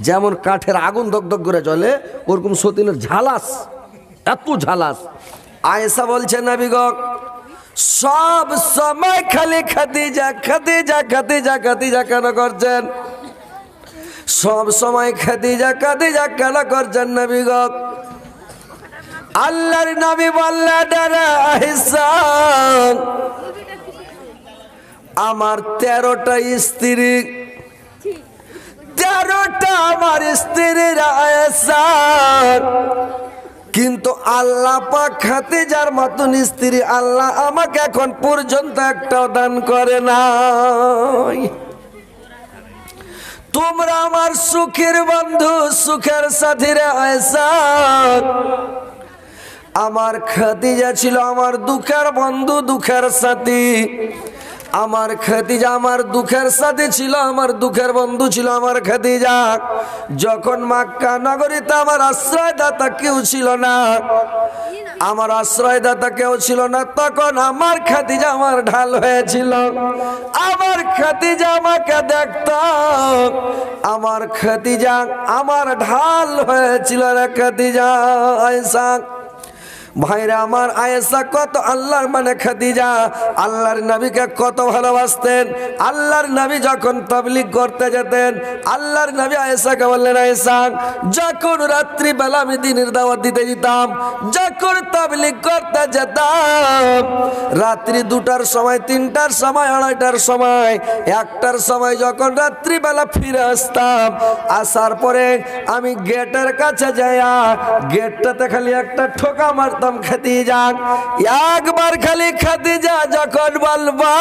যেমন কাঠের আগুন দগদগ করে জ্বলে ওরকম সতীনের ঝালাস, এত ঝালাস। আয়েশা বলছে নবী গো সব সময় খালি খাদিজা খাদিজা খাদিজা খাদিজা কেন করছেন? সব সময় খাদিজা খাদিজা কেন করছেন নবী গো? আল্লাহর নবী বললেন আয়েশা আমার 13টা স্ত্রী, 13টা আমার স্ত্রীর আয়েশা, কিন্তু আল্লাহ পাক খাদিজার মতন স্ত্রী আল্লাহ আমাকে এখন পর্যন্ত একটাও দান করে নাই। তোমরা আমার সুখের বন্ধু, সুখের সাথীরা আয়েশা। আমার খাদিজা ছিল আমার দুঃখের বন্ধু, দুঃখের সাথী। আমার খাদিজা আমার দুঃখের সাথী ছিল, আমার দুঃখের বন্ধু ছিল আমার খাদিজা। যখন মক্কা নগরীতে আমার আশ্রয়দাতা কেউ ছিল না, আমার আশ্রয়দাতা কেউ ছিল না, তখন আমার খাদিজা আমার ঢাল হয়েছিল। আমার খাদিজা আমাকে দেখত, আমার খাদিজা আমার ঢাল হয়েছিল রে খাদিজা আয়েশা। ভাইরা আমার আয়েশা কত আল্লাহর মানে খাদিজা আল্লাহর নবীকে কত ভালোবাসতেন। আল্লাহর নবী যখন তাবলীগ করতে যেতেন আল্লাহর নবী আয়েশাকে বললেন আয়েশা যখন রাত্রি বেলা আমি দ্বীনের দাওয়াত দিতে যেতাম, যখন তাবলীগ করতে যেতাম রাত্রি 2টার সময়, 3টার সময়, 2:30টার সময়, 1টার সময় যখন রাত্রি বেলা ফিরে আসতাম, আসার পরে আমি গেটের কাছে যাইয়া গেটটাতে খালি একটা ঠোকা মারতাম খাদিজা। একবার খালি খাদিজা যখন বলবো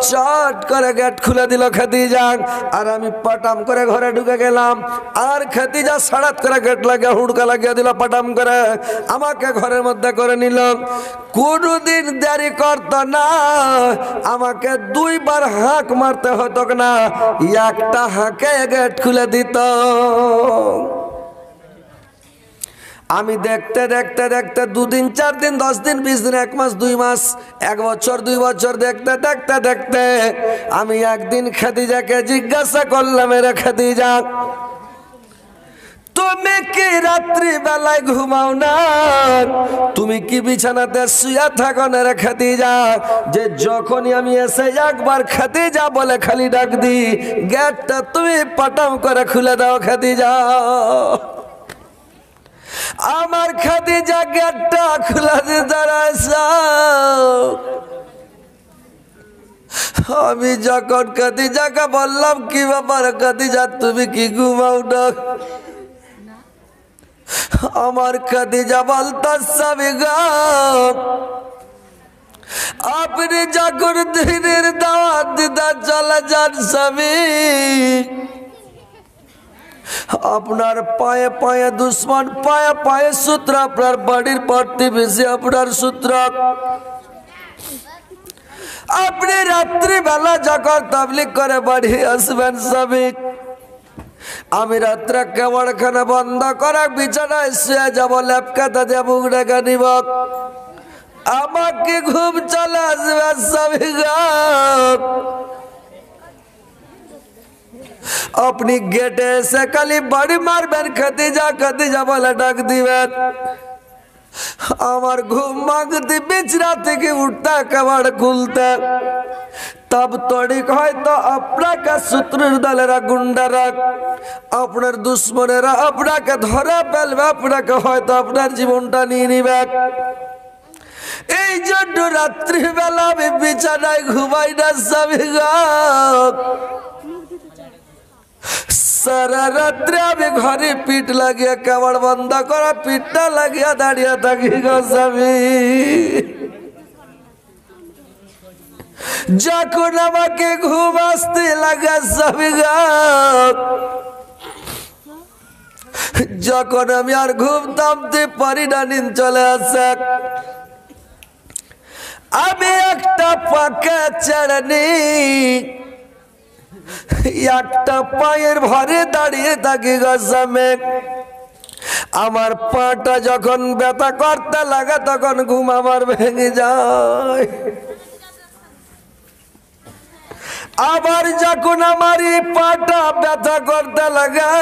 চট করে গেট খুলে দিল খাদিজা, আর আমি পটাম করে ঘরে ঢুকে গেলাম। আর খাদিজা সাড়াত করে গেট লাগিয়ে হুড়কা লাগিয়ে দিল, পটাম করে আমাকে ঘরের মধ্যে করে নিল। কোনদিন দেরি করত না, আমাকে 2বার হাঁক মারতে হতো না, একটা হাঁকে গেট খুলে দিত। আমি দেখতে দেখতে দেখতে 2 দিন, 4 দিন, 10 দিন, 20 দিন, 1 মাস, 2 মাস, 1 বছর, 2 বছর দেখতে দেখতে দেখতে আমি একদিন খাদিজাকে জিজ্ঞাসা করলাম রে খাদিজা তুমি কি রাত্রি বেলায় ঘুমাও না? তুমি কি বিছানাতে শুয়ে থাকো না রে খাদিজা? যে যখনই আমি এসে একবার খাদিজা বলে খালি ডাক দি গেটটা তুমি পটাম করে খুলে দাও খাদিজা। আমার খাদিজা গেটটা খোলা দিয়ে দাঁড়াইছে। আমি যখন খাদিজাকে বললাম কি ব্যাপার খাদিজা তুমি কি ঘুমাও না? আমার খাদিজা বলতাছে গো আপনি যখন দ্বীনের দাওয়াত দিতে চলে যান স্বামী, আপনার পায়ে পায়ে দুশ্মন, পায়ে পায়ে সূত্র, আপনার বাড়ির প্রতিবেশী আপনার সূত্র। আপনি রাত্রি বেলা যখন তাবলীগ করে বাড়ি আসবেন স্বামী, আমি রাত্রে কেমনখানে বন্ধ করে বিছানায় শুয়ে যাব, লেপকাতা দিয়ে মুখ ঢেকে নিব, আমাকে ঘুম চলে আসবে স্বামী গো। আপনি গেটে এসে খালি বাড়ি মারবেন খাদিজা খাদিজা বলে ডাক দিবেন, আমার ঘুম ভাঙতে বিছনা থেকে উঠতে কাবাড় খুলতে তব তড়িক হয়তো আপনাকে শত্রুর দলেরা গুন্ডারা, আপনার দুশ্মনেরা আপনাকে ধরে ফেলবে, আপনাকে হয়তো আপনার জীবনটা নিয়ে নিবে। এই জন্য রাত্রিবেলা আমি বিছানায় ঘুমাই না স্বামী গো। সারা রাত্রে আমি ঘরে পিঠ লাগিয়ে কাবাড় বন্ধ করা পিঠটা লাগিয়ে দাঁড়িয়ে থাকি গো স্বামী। যখন আমাকে ঘুম আসতে লাগে স্বামী গো, যখন আমি আর ঘুম থামতে পারি না, নিন চলে আসে, আমি একটা পাকা ছেড়ে নি একটা পায়ের ভরে দাঁড়িয়ে থাকি গো স্বামী। আমার পাটা যখন ব্যথা করতে লাগে তখন ঘুম আমার ভেঙে যায়। আবার যখন আমার এই পাটা ব্যথা করতে লাগে,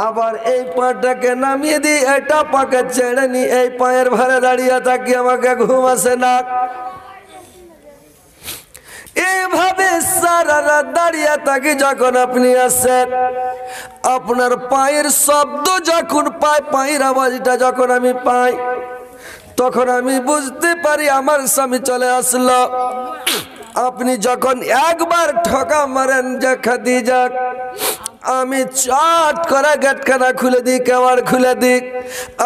আবার এই পাটাকে নামিয়ে দিই, এটা পাকে ছেড়ে নি, এই পায়ের ভারে দাঁড়িয়ে থাকি, আমাকে ঘুম আসে না। এইভাবে সারা রাত দাঁড়িয়ে থাকি। যখন আপনি আসেন, আপনার পায়ের শব্দ যখন পাই, পায়ের আওয়াজটা যখন আমি পাই, তখন আমি বুঝতে পারি আমার স্বামী চলে আসলো। আপনি যখন একবার ঠকা মারেন যে খাদিজা, আমি চট করে গেটখানা খুলে দিই, কেওয়াড় খুলে দিই,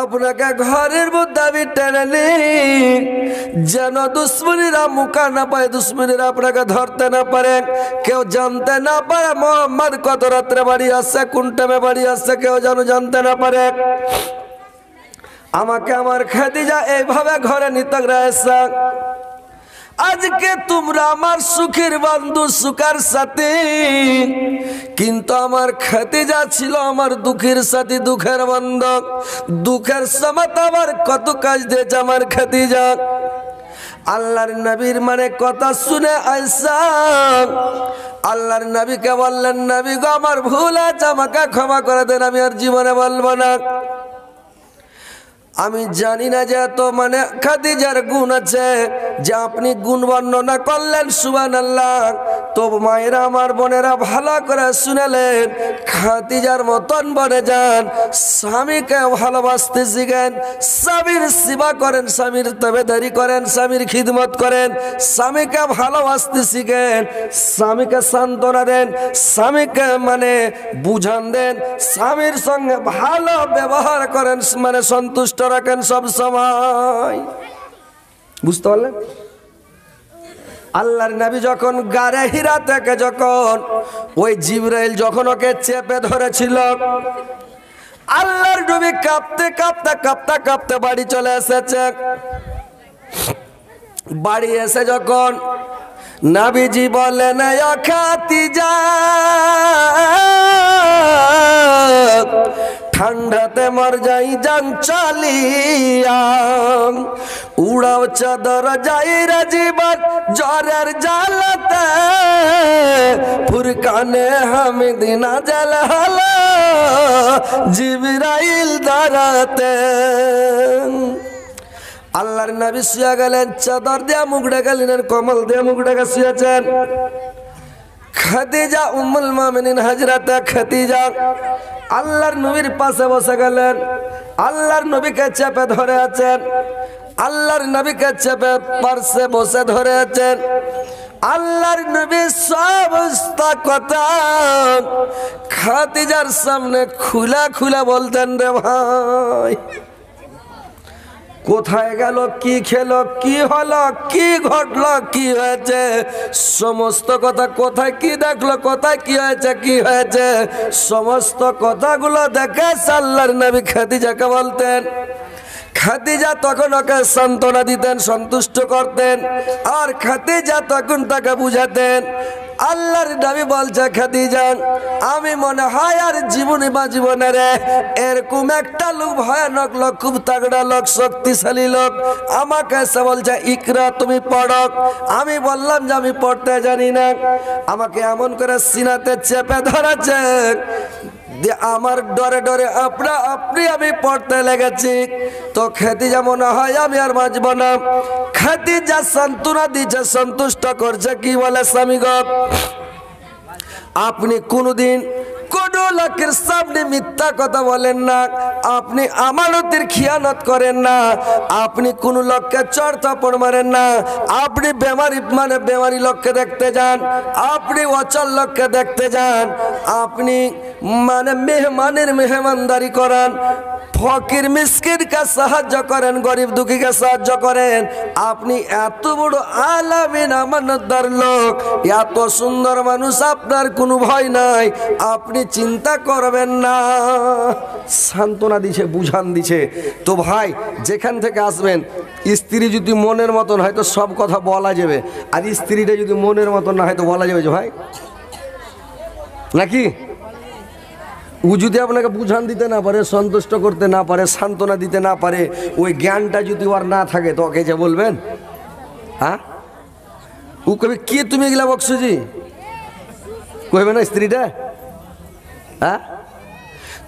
আপনাকে ঘরের মধ্যে আমি টেনে নিই, যেন দুশ্মনীরা মুখা না পায়, দুশ্মনীরা আপনাকে ধরতে না পারে, কেউ জানতে না পারে মোহাম্মদ কত রাত্রে বাড়ি আসছে, কোন টাইমে বাড়ি আসছে, কেউ যেন জানতে না পারে। আমাকে আমার খাদিজা এইভাবে ঘরে নিতে গেছে। আজকে তোমরা আমার সুখের বন্ধু, সুখের সাথী, কিন্তু আমার খাদিজা ছিল আমার দুঃখের সাথী, দুঃখের বন্ধু। দুঃখের সময় আমার কত কাজ দিয়েছে আমার খাদিজা। আল্লাহর নবীর মানে কথা শুনে আয়েশা আল্লাহর নবীকে বললেন, নবী গো আমার ভুল আছে, আমাকে ক্ষমা করে দেন, আমি আর জীবনে বলবো না। আমি জানি না যে এত মানে খাদিজার গুণ আছে যে আপনি গুণ বর্ণনা করলেন, সুবহানাল্লাহ। তো মায়েরা, আমার বোনেরা ভালো করে শুনেলেন, খাদিজার মতন বনে যান, স্বামীকে ভালোবাসতে শিখেন, স্বামীর সেবা করেন, স্বামীর তাবেদারি করেন, স্বামীর খিদমত করেন, স্বামীকে ভালোবাসতে শিখেন, স্বামীকে সান্ত্বনা দেন, স্বামীকে মানে বুঝান দেন, স্বামীর সঙ্গে ভালো ব্যবহার করেন, মানে সন্তুষ্ট রাখেন সব সময়। বুঝতে পারলেন? আল্লাহর নবী যখন গারে হীরা থেকে যখন ওই জিবরাইল যখন ওকে চেপে ধরেছিল, আল্লাহর নবী কাঁপতে কাঁপতে কাঁপতে কাঁপতে বাড়ি চলে এসেছে। বাড়ি এসে যখন নবীজি বলেন, ও খাদিজা, ঠান্ডাতে মর যাই জান চালিয়া, উড়াও চাদর যাই রে জীবন জ্বরের জ্বালাতে, ফুরকানে হামিদি নাজেল হলো জিবরাইল দাঁড়াতে। আল্লাহর নবী শুয়ে গেলেন, চাদর দিয়ে মুখ ঢেকে নিলেন, কম্বল দিয়ে মুখ ঢেকে শুয়েছেন। খাদিজা উম্মুল মুমিনিন হযরতে খাদিজা আল্লাহর নবীর পাশে বসে গেলেন, আল্লাহর নবীকে চেপে ধরে আছেন, আল্লাহর নবীকে চেপে পাশে বসে ধরে আছেন। আল্লাহর নবী সমস্ত কথা খাদিজার সামনে খুলে খুলে বলতেন, রে ভাই কোথায় গেল, কি খেলো, কি হলো, কি ঘটলো, কি হয়েছে, সমস্ত কথা, কোথায় কি দেখলো, কোথায় কি হয়েছে, কি হয়েছে, সমস্ত কথাগুলো দেখে আল্লাহর নবী খাদিজাকে বলতেন। খাদিজা তখন ওকে সান্ত্বনা দিতেন, সন্তুষ্ট করতেন, আর খাদিজা তখন তাকে বুঝাতেন। আল্লাহর নবী বলছে, খাদিজা আমি মনে হয় আর জীবনে বা জীবনের এরকম একটা লোক, ভয়ানক লোক, খুব তাগড়া লোক, শক্তিশালী লোক আমাকে এসে বলছে, ইকরা তুমি পড়ো। আমি বললাম যে আমি পড়তে জানি না। আমাকে এমন করে সিনাতে চেপে ধরেছে, আমার ডরে ডরে আপনি আমি পড়তে লেগেছি। তো খাদিজা মনে হয় আমি আর বাঁচব না। খাদিজা সান্ত্বনা দিচ্ছে, সন্তুষ্ট করছে, কি বলে, স্বামী গো আপনি কোনদিন কোন লোকের সামনে মিথ্যা কথা বলেন না, আপনি আমানতের খিয়ানত করেন না, আপনি কোন লোককে চড় থাপ্পড় মারেন না, আপনি বেমারি লোককে দেখতে যান, আপনি অচল লোককে দেখতে যান, আপনি মানে মেহমানের মেহমানদারি করান, ফকির মিসকিনকে সাহায্য করেন, গরিব দুঃখীকে সাহায্য করেন। আপনি এত বড় আলামিন আমানতদার লোক, এত সুন্দর মানুষ, আপনার কোনো ভয় নাই, আপনি চিন্তা করবেন না। সান্ত্বনা দিছে, বুঝান দিছে। তো ভাই যেখান থেকে আসবেন, স্ত্রী যদি মনের মতন হয় তো সব কথা বলা যাবে, আর স্ত্রীটা যদি মনের মতন না হয় তো বলা যাবে যে ভাই নাকি। ও যদি আপনাকে বুঝান দিতে না পারে, সন্তুষ্ট করতে না পারে, সান্ত্বনা দিতে না পারে, ওই জ্ঞানটা যদি ওর না থাকে তো ওকে যে বলবেন, হ্যাঁ ও কবে কি তুমি এগুলা বকছো জি, কইবে না স্ত্রীটা? হ্যাঁ,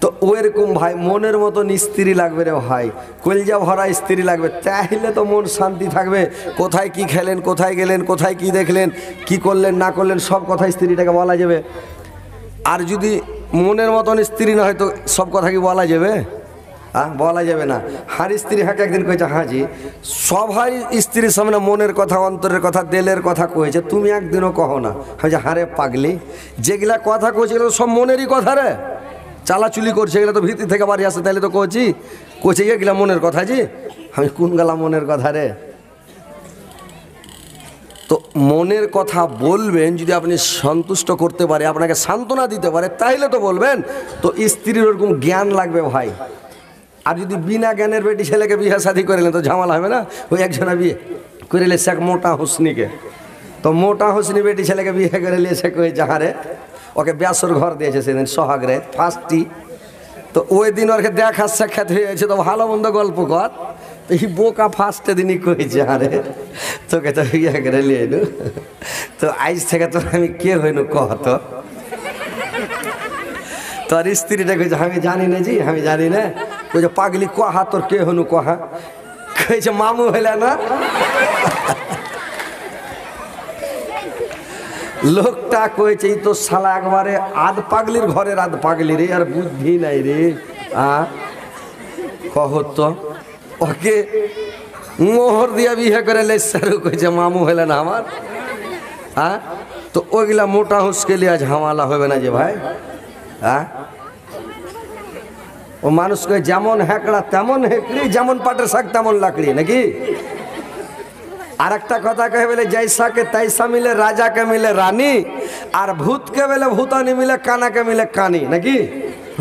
তো ওইরকম ভাই মনের মতন স্ত্রী লাগবে রে ভাই, কলজা ভরা স্ত্রী লাগবে, তাহলে তো মন শান্তি থাকবে। কোথায় কি খেলেন, কোথায় গেলেন, কোথায় কি দেখলেন, কি করলেন না করলেন, সব কথা স্ত্রীটাকে বলা যাবে। আর যদি মনের মতন স্ত্রী না হয় তো সব কথা কি বলা যাবে? হ্যাঁ, বলা যাবে না। হার স্ত্রী হাকে একদিন কয়েছে, হাজি সবাই স্ত্রীর সামনে মনের কথা, অন্তরের কথা, দিলের কথা কয়েছে, তুমি একদিনও কহো না। হয়েছে হারে পাগলি, যেগুলা কথা কয়েছে এগুলো সব মনেরই কথা রে, চালাচুলি করছে এগুলো তো ভিতর থেকে বাড়ি আসে, তাহলে তো কচি কচে এগুলা মনের কথা জি। আমি কোন গেলা মনের কথা রে? তো মনের কথা বলবেন যদি আপনি সন্তুষ্ট করতে পারে, আপনাকে সান্ত্বনা দিতে পারে, তাইলে তো বলবেন। তো স্ত্রীর ওরকম জ্ঞান লাগবে ভাই। আর যদি বিনা জ্ঞানের বেটি ছেলেকে বিয়ে শাদি করিলেন তো ঝামেলা হবে না? ওই একজনা বিয়ে করিলে সে এক মোটা হুসনিকে, তো মোটা হুসনি বেটি ছেলেকে বিয়ে করে নিয়েছে, কই যাহারে ওকে ব্যাসর ঘর দিয়েছে সেদিন সোহাগরে ফার্স্টটি। তো ওই দিন ওকে দেখা সাক্ষাৎ হয়েছে, তো ভালো মন্দ গল্প কর। তো এই বোকা ফার্স্টে দিনই কইছে, আরে তোকে তো বিয়ে করে নিয়ে এলু, তো আজ থেকে তো আমি কে হইনু কহ তো। তোর স্ত্রীটা কইছে আমি জানি না জি, আমি জানি না। কইছে পাগলি কহা তোর কে হনু কহা? কইছে মামু হইলে না। লোকটা কইছে এই তো শালা একবারে আধ পাগলির ঘরের আধ পাগলি রে, আর বুদ্ধি নাই রে। কহ তো ওকে মোহর দিয়া বিয়ে করে লেসারু, কইছে মামু হইলে না আমার। হ্যাঁ, তো ওইগুলা মোটা হুসকে লিয়া ঝামেলা হবে না যে ভাই? হ্যাঁ, ও মানুষকে যেমন হেঁকড়া তেমন হেঁকড়ি, যেমন পাটের শাক তেমন লাকড়ি নাকি? আর একটা কথা কে বলে, জৈসাকে তৈসা মিলে রাজাকে মিলে রানী, আর ভূতকে বলে ভূতানি মিলে কানাকে মিলে কানি নাকি?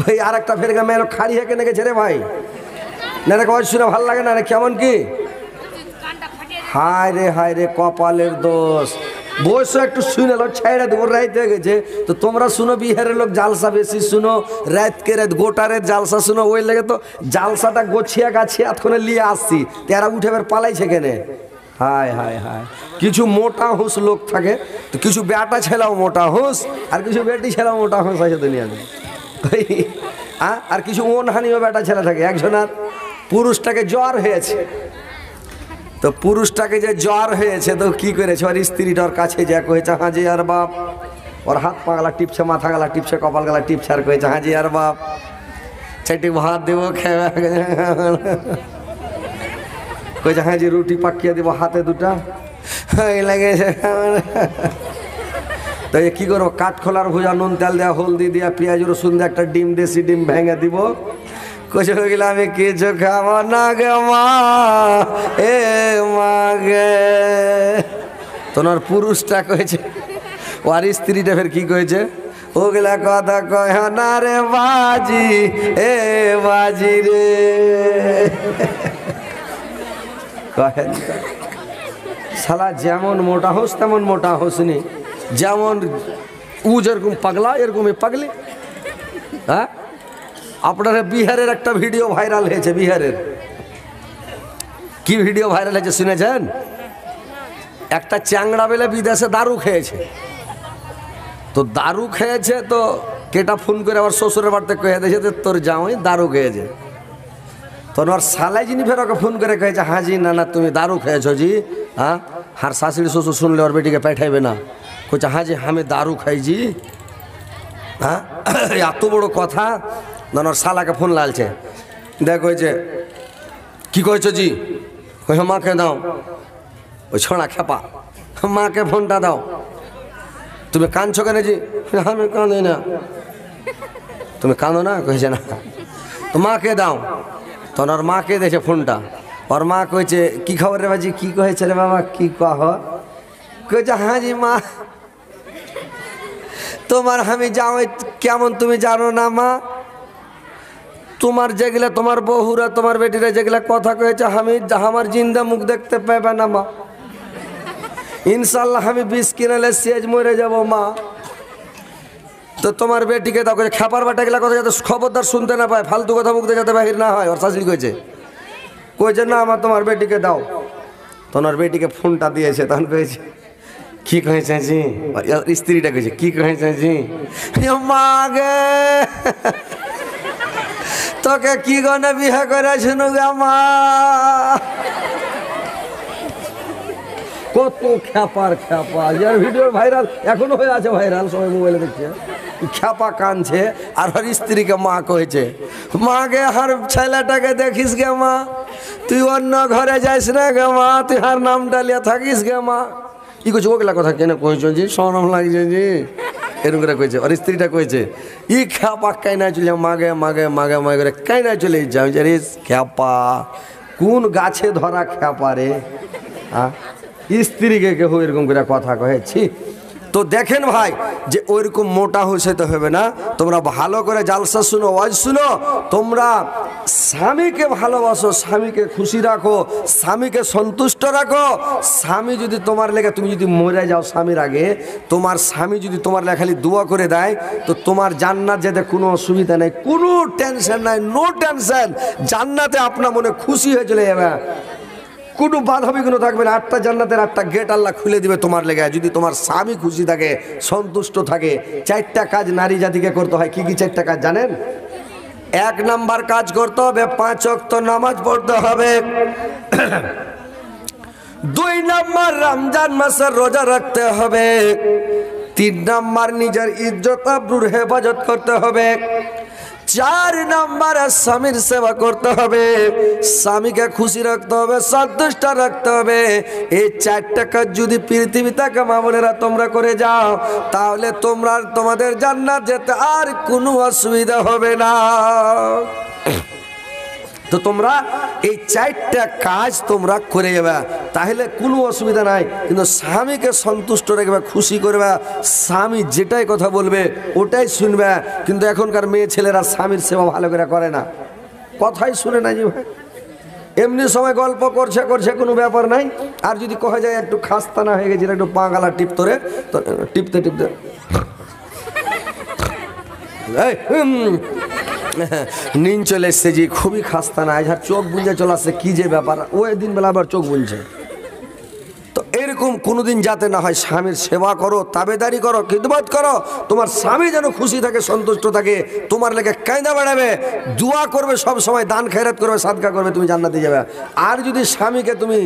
ওই আর একটা ফের মেয়ে খাড়ি হেঁকে নেগেছে রে ভাই, না রে কয় শুনে ভাল লাগে না রে? কেমন কি? হায় রে কপালের দোষ। বসে একটু শুনে লো, ছেড়ে দেবো, রাইত হয়ে গেছে। তো তোমরা শুনো বিহারের লোক জালসা বেশি শুনো, রাতকে রাত গোটা রাত জালসা শুনো, ওই লেগে তো জালসাটা গোছিয়া গাছিয়া এতক্ষণে নিয়ে আসছি, তারা উঠে এবার পালাইছে কেনে? হায় হায় হায়, কিছু মোটা হুঁস লোক থাকে, তো কিছু বেটা ছেলেও মোটা হুঁস, আর কিছু বেটি ছেলেও মোটা হুঁস আছে দুনিয়াতে। আর কিছু মনহানিও বেটা ছেলে থাকে। একজনের পুরুষটাকে জ্বর হয়েছে, তো পুরুষটাকে যে জ্বর হয়েছে তো কি করেছে, ওর স্ত্রীটার কাছে যা কয়েছে হাজি আর বাপ, ওর হাত পা গলা টিপছে, মাথা গলা টিপছে, কপাল গলা টিপছে, আর কয়েছে হাজি আর বাপ চারটি ভাত দেবো খেয়ে, কয়েছে হাজি রুটি পাকিয়ে দেবো হাতে দুটা লেগেছে। তো কি করবো, কাঠ খোলার ভুজা, নুন তেল দেওয়া, হলদি দিয়া, পেঁয়াজ রসুন দিয়ে একটা ডিম, দেশি ডিম ভেঙে দিব। কইছে হয়ে গেলে আমি কিছু খাবো না গে মা, এ মা গে। তোমার পুরুষটা কয়েছে, আর স্ত্রীটা ফের কি কয়েছে, ওগুলা কথা কয় না রে বাজি, এ বাজি রে। শালা যেমন মোটা হোস তেমন মোটা হোসনি, যেমন উ যেরকম পাগলা এরকম পাগলি। হ্যাঁ, আপনার বিহারের একটা ভিডিও ভাইরাল হয়েছে। বিহারের কি ভিডিও ভাইরাল হয়েছে শুনেছেন? একটা চ্যাংড়া বেলে বিদেশে দারু খেয়েছে, তো দারু খেয়েছে, তো কেটা ফোন করে আবার শ্বশুরের বাড়িতে কয়ে দিয়েছে তোর জামাই দারু খেয়েছে। তো ওর শালাই যিনি ফের ওকে ফোন করে কয়েছে হাজি না না তুমি দারু খেয়েছো জি। হ্যাঁ, আর শাশুড়ি শ্বশুর শুনলে ওর বেটিকে পাঠাইবে না, কইছে হাজি আমি দারু খাইছি। হ্যাঁ, এত বড় কথা। ওর শালাকে ফোন লালছে, দেখ কইছে কি কইছো জি? কই মাকে দাও, ওই ছোঁড়া খেপা, মাকে ফোনটা দাও। তুমি কাঁদছো কেন জি? আমি কাঁদি না। তুমি কাঁদো না? কইছে না। তো মাকে দাও। তখন ওর মাকে দিয়েছে ফোনটা। ওর মা কইছে কি খবর রে বাজি? কি কয়েছে রে বাবা? কি কহ? কইছে হ্যাঁ জি মা, তোমার আমি যাও কেমন তুমি জানো না মা, তোমার যেগুলা তোমার বহুরা তোমার বেটিরা যেগুলা কথা কয়েছে আমি আমার জিন্দা মুখ দেখতে পাইবে না মা, ইনশাল্লাহ আমি বিষ কিনালে সেজ মরে যাব মা। তো তোমার বেটিকে দাও। খেপার বাটা গেলা কথা যাতে খবরদার শুনতে না পায়, ফালতু কথা মুখ দিয়ে যাতে বাহির না হয়। ওর শাশুড়ি কইছে না আমার তোমার বেটিকে দাও। তোমার বেটিকে ফোনটা দিয়েছে, তখন কয়েছে কি কহে চাইছি স্ত্রীটা কইছে কি কহে চাইছি মা গে তোকে কি গনে বিয়ে করেছিল গে মা কত খ্যাপার খ্যাপা যার ভিডিও ভাইরাল এখনো হয়ে আছে ভাইরাল সবাই মোবাইলে দেখছে খ্যাপা কানছে আর আর স্ত্রীকে মা কয়েছে মা গে হার ছেলেটাকে দেখিস গে মা তুই অন্য ঘরে যাইস না গে মা তুই হার নামটা লিয়ে থাকিস গে মা কি কইছে ওগুলা কথা কেন কইছো জি শরম লাগছে জি এরকম করে কইছে আর স্ত্রীটা কইছে ই খ্যাপা কাই না চলে মাগে মাগে মাগে মাগে করে কাই না চলে যাও যে রে খ্যাপা কোন গাছে ধরা খ্যাপা রে হ্যাঁ স্ত্রীকে কেউ এরকম করে কথা কহেছি তো দেখেন ভাই যে ওইরকম মোটা হইতে হবে না তোমরা ভালো করে জালসা শুনো ওয়াজ শুনো তোমরা স্বামীকে ভালোবাসো স্বামীকে খুশি রাখো স্বামীকে সন্তুষ্ট রাখো স্বামী যদি তোমার লেগে তুমি যদি মরে যাও স্বামীর আগে তোমার স্বামী যদি তোমার লেগে খালি দোয়া করে দেয় তো তোমার জান্নাত যেতে কোনো অসুবিধা নেই কোনো টেনশন নাই নো টেনশন জান্নাতে আপনার মনে খুশি হয়ে চলে যাবে কোনো বাধা বিঘ্ন থাকবে না 8টা জান্নাতের 8টা গেট আল্লাহ খুলে দিবে তোমার লেগে যদি তোমার স্বামী খুশি থাকে সন্তুষ্ট থাকে 4টা কাজ নারী জাতিকে করতে হয় কি কি 4টা কাজ জানেন 1 নাম্বার কাজ করতে হবে 5 ওয়াক্ত নামাজ পড়তে হবে 2 নাম্বার রমজান মাসের রোজা রাখতে হবে 3 নাম্বার নিজের ইজ্জত আবরুর হেফাজত করতে হবে 4 নাম্বার স্বামীর সেবা করতে হবে স্বামীকে খুশি রাখতে হবে সন্তুষ্ট রাখতে হবে এই 4টা কাজ যদি পৃথিবী থেকে মা বোনেরা তোমরা করে যাও তাহলে তোমরা তোমাদের জান্নাত যেতে আর কোনো অসুবিধা হবে না তো তোমরা এই 4টা কাজ তোমরা করে যাবে তাহলে কোনো অসুবিধা নাই কিন্তু স্বামীকে সন্তুষ্ট রাখবে খুশি করবে স্বামী যেটাই কথা বলবে ওটাই শুনবে কিন্তু এখনকার মেয়ে ছেলেরা স্বামীর সেবা ভালো করে করে না কথাই শুনে না জি ভাই এমনি সময় গল্প করছে করছে কোনো ব্যাপার নাই আর যদি কহে যায় একটু খাস্তানা হয়ে গেছিল একটু পা গালা টিপতরে তো টিপতে টিপতে নিন চলে এসছে জি খুবই খাস্তা না আর চোখ বুঝে চলে আসছে কি যে ব্যাপার ওই দিন বেলা আবার চোখ বুনছে তো এরকম কোনোদিন যাতে না হয় স্বামীর সেবা করো তাবেদারি করো খিদমত করো তোমার স্বামী যেন খুশি থাকে সন্তুষ্ট থাকে তোমার লেগে কায়দা বাড়াবে দোয়া করবে সব সময় দান খেরাত করবে সাদকা করবে তুমি জান্নাতে যাবে আর যদি স্বামীকে তুমি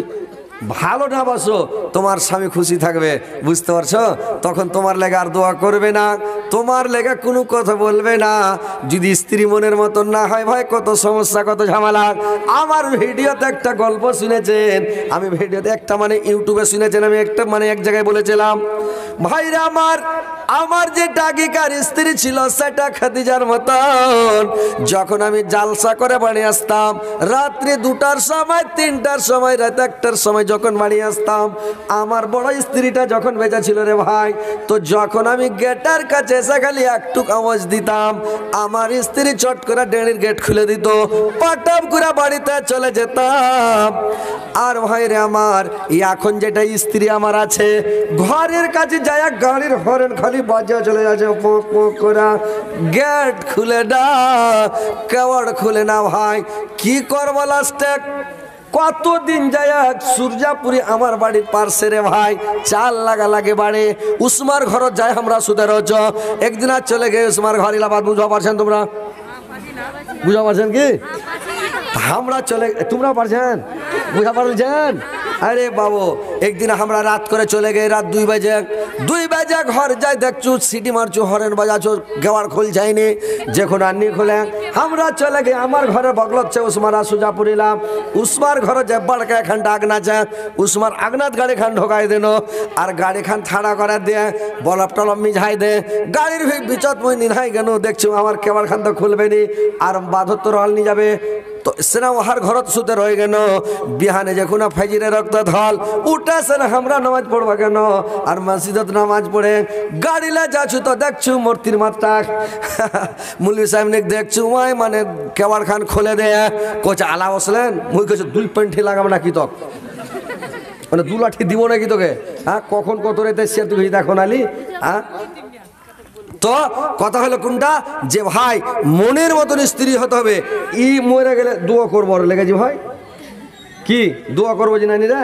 ভালো না বাসো তোমার স্বামী খুশি থাকবে বুঝতে পারছো তখন তোমার লেগে আর দোয়া করবে না তোমার লেগে কোনো কথা বলবে না যদি স্ত্রী মনের মতন না হয় ভাই কত সমস্যা কত ঝামেলা আমার ভিডিওতে একটা গল্প শুনেছেন আমি ভিডিওতে একটা মানে ইউটিউবে শুনেছেন আমি একটা মানে এক জায়গায় বলেছিলাম ভাইরা আমার যে ডাকিকার স্ত্রী ছিল সেটা খাদিজার মতন যখন আমি জালসা করে বাড়ি আসতাম রাত্রি 2টার সময় 3টার সময় রাত 1টার সময় যখন বাড়ি আসতাম আমার বড় স্ত্রীটা যখন বেঁচে ছিল রে ভাই তো যখন আমি গেটের কাছে এসে খালি একটু আওয়াজ দিতাম আমার স্ত্রী চট করে ডেড়ির গেট খুলে দিত পাটাপ করে বাড়িতে চলে যেতাম আর ভাই রে আমার এখন যেটা স্ত্রী আমার আছে ঘরের কাছে যায় গাড়ির হরেন খালি বাজে চলে যাচ্ছে পোক পোক করে গেট খুলে না কেওয়াড় খুলে না ভাই কি করবো লাস্টে কতদিন যায় সূর্যাপুরি আমার বাড়ির পার্শ্বে রে ভাই চাল লাগা লাগে বাড়ি উসমার ঘর যায় আমরা সুদের একদিন আর চলে গে উসমার ঘর ইলাবাদ বুঝা পারছেন তোমরা বুঝা পারছেন কি আমরা চলে তোমরা পারছেন বুঝা পারছেন আরে বাবু একদিন আমরা রাত করে চলে গে রাত 2 বাজে ঘর যাই দেখছো সিটি মারছো হরেন বাজাছো গেওয়ার খোল যায়নি যখন আননি খোলে আমরা চলে গে আমার ঘরে বগলচ্ছে উসমারা সুজাপুরিলাম উসমার ঘরে যে বড়কা এখান আগনা যায় উসমার আগনাত গাড়ি খান ঢোকাই দেন আর গাড়ি খান থাড়া করে দিয়ে বলব টলম মিঝাই দে গাড়ির বিচত মই নিহাই গেল দেখছো আমার কেবার খান তো খুলবে নি আর বাধত্তর হল নিয়ে যাবে তো সেনা ওহার ঘরত সুতে রয়ে গেল বিহানে যখন ফাইজিরে রক্ত ধল উঠে সেনা আমরা নামাজ পড়বা কেন আর মসজিদত নামাজ পড়ে গাড়িলা যাচ্ছু তো দেখছু মূর্তির মাত্রা মুলি সাহেব দেখছু ওই মানে কেবার খান খুলে দে কোচ আলা বসলেন মুই কেছে 2 পেন্টি লাগাব নাকি তক মানে 2 লাঠি দিব নাকি তোকে হ্যাঁ কখন কত রেতে সে তুই দেখো নালি হ্যাঁ তো কথা হলো কোনটা যে ভাই মনের মতন স্ত্রী হতে হবে ই মরে গেলে দোয়া করবো লেগেছি ভাই কি দোয়া করবো যে নানি রে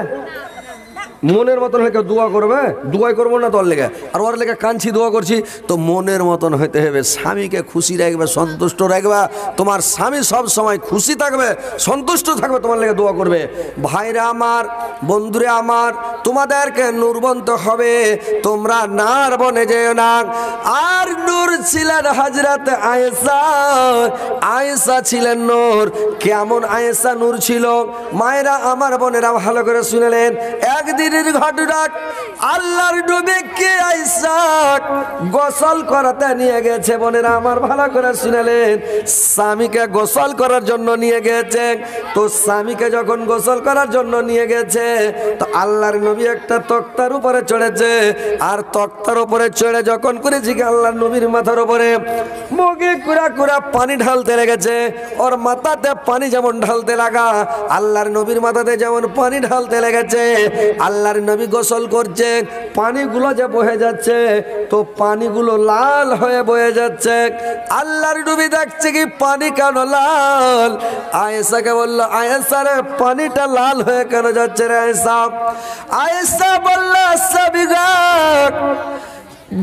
মনের মতন হলে দোয়া করবে, দোয়াই করবো না তোর লেগে, আর ওর লেগে কাঁদছি দোয়া করছি। তো মনের মতন হইতে হবে, স্বামীকে খুশি রাখবে, সন্তুষ্ট রাখবে। তোমার স্বামী সব সময় খুশি থাকবে, সন্তুষ্ট থাকবে, তোমার লেগে দোয়া করবে। ভাইরা আমার, বন্ধুরে আমার, তোমাদেরকে নূরবন্ত হবে, তোমরা নার বনে যেও না। আর নূর ছিলেন হযরত আয়েশা, আয়েশা ছিলেন নূর। কেমন আয়েশা নূর ছিল? মায়েরা আমার, বোনেরা ভালো করে শুনলেন। একদিনের ঘটনা, আল্লাহর নবীকে আয়েশা গোসল করাতে নিয়ে গেছে। বোনেরা আমার ভালো করে শুনলেন, স্বামীকে গোসল করার জন্য নিয়ে গেছে। তো স্বামীকে যখন গোসল করার জন্য নিয়ে গেছে, তো আল্লাহর নবী একটা তক্তার উপরে চড়েছে। আর তক্তার উপরে চড়ে যখন করেছি আল্লাহর নবীর মাথার উপরে মুখে কুড়া কুড়া পানি ঢালতে লেগেছে। ওর মাথাতে পানি যেমন ঢালতে লাগা, আল্লাহর নবীর মাথাতে যেমন পানি ঢালতে লেগেছে। আল্লাহর নবী গোসল করছে, পানিগুলো যে বহে যাচ্ছে, তো পানিগুলো লাল হয়ে বয়ে যাচ্ছে। আল্লাহর নবী দেখছে কি পানি কেন লাল? আয়েশাকে বলল, আয়েশা রে, পানিটা লাল হয়ে কেন যাচ্ছে রে আয়েশা? আয়েশা বলল, সাবিগা,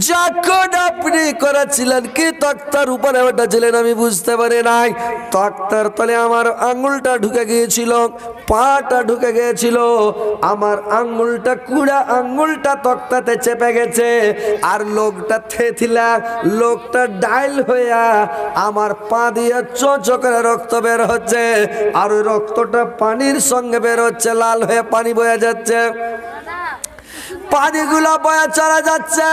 যখন আপনি করেছিলেন কি তক্তার উপরে ওটা ছিলেন, আমি বুঝতে পারি নাই। তক্তার তলে আমার আঙ্গুলটা ঢুকে গিয়েছিল, পাটা ঢুকে গিয়েছিল, আমার আঙ্গুলটা, কুড়া আঙ্গুলটা তক্তাতে চেপে গেছে। আর লোকটা থেথিলা, লোকটা ডাইল হইয়া আমার পা দিয়ে চোঁচো করে রক্ত বের হচ্ছে। আর ওই রক্তটা পানির সঙ্গে বের হচ্ছে, লাল হয়ে পানি বয়ে যাচ্ছে, পানিগুলো বয়ে চলে যাচ্ছে।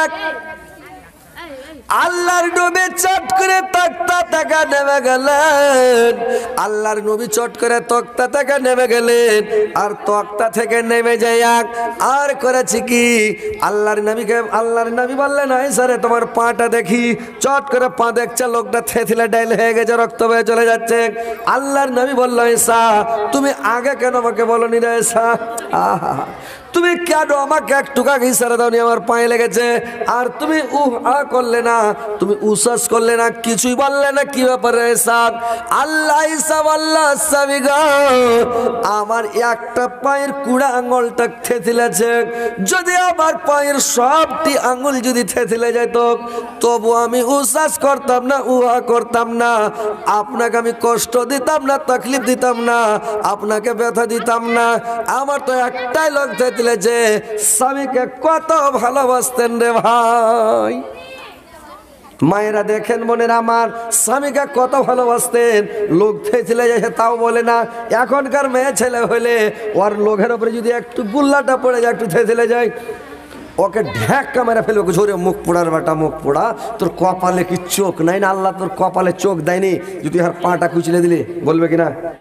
আল্লাহর নবী চট করে তক্তা থেকে নেমে গেলেন। আল্লাহর নবী চট করে তক্তা থেকে নেমে গেলেন। আর তক্তা থেকে নেমে যাই আর করেছি কি, আল্লাহর নবী বললেন, আয়েশা রে, তোমার পাটা দেখি। চট করে পা দেখছে, লোকটা থেথিলে ডাইল হয়ে গেছে, রক্ত বয়ে চলে যাচ্ছে। আল্লাহর নবী বলল, আয়েশা, তুমি আগে কেন আমাকে বলনি রে আয়েশা? আহা, তুমি কেন আমাকে একটু আগে ইশারা দাওনি? আমার পায়ে লেগেছে, আর তুমি করলে না, তুমি উসাস করলে না, কিছুই বললে না। কি ব্যাপারে সাদ? আল্লাহ ইসা আল্লাহ সাবিগা, আমার একটা পায়ের কুড়া আঙ্গুলটা থেথিলেছে। যদি আমার পায়ের সবটি আঙ্গুল যদি থেথিলে যেত, তবু আমি উসাস করতাম না, করতাম না, আপনাকে আমি কষ্ট দিতাম না, তকলিফ দিতাম না, আপনাকে ব্যথা দিতাম না। আমার তো একটাই লোক থেথিলেছে, স্বামীকে কত ভালোবাসতেন রে ভাই। মায়েরা দেখেন, বোনেরা আমার, স্বামীকে কত ভালোবাসতেন। লোক থেছিলে যায় তাও বলে না। এখনকার মেয়ে ছেলে হলে ওর লোকের উপরে যদি একটু গুল্লাটা পড়ে যায়, একটু থেছিলে যায়, ওকে ঢ্যাক্কা মেরে ফেলে, ওকে ঝরে, মুখ পোড়ার বেটা, মুখ পোড়া, তোর কপালে কি চোখ নাই না? আল্লাহ তোর কপালে চোখ দেয়নি, যদি আর পাটা কুচলে দিলি, বলবে কিনা?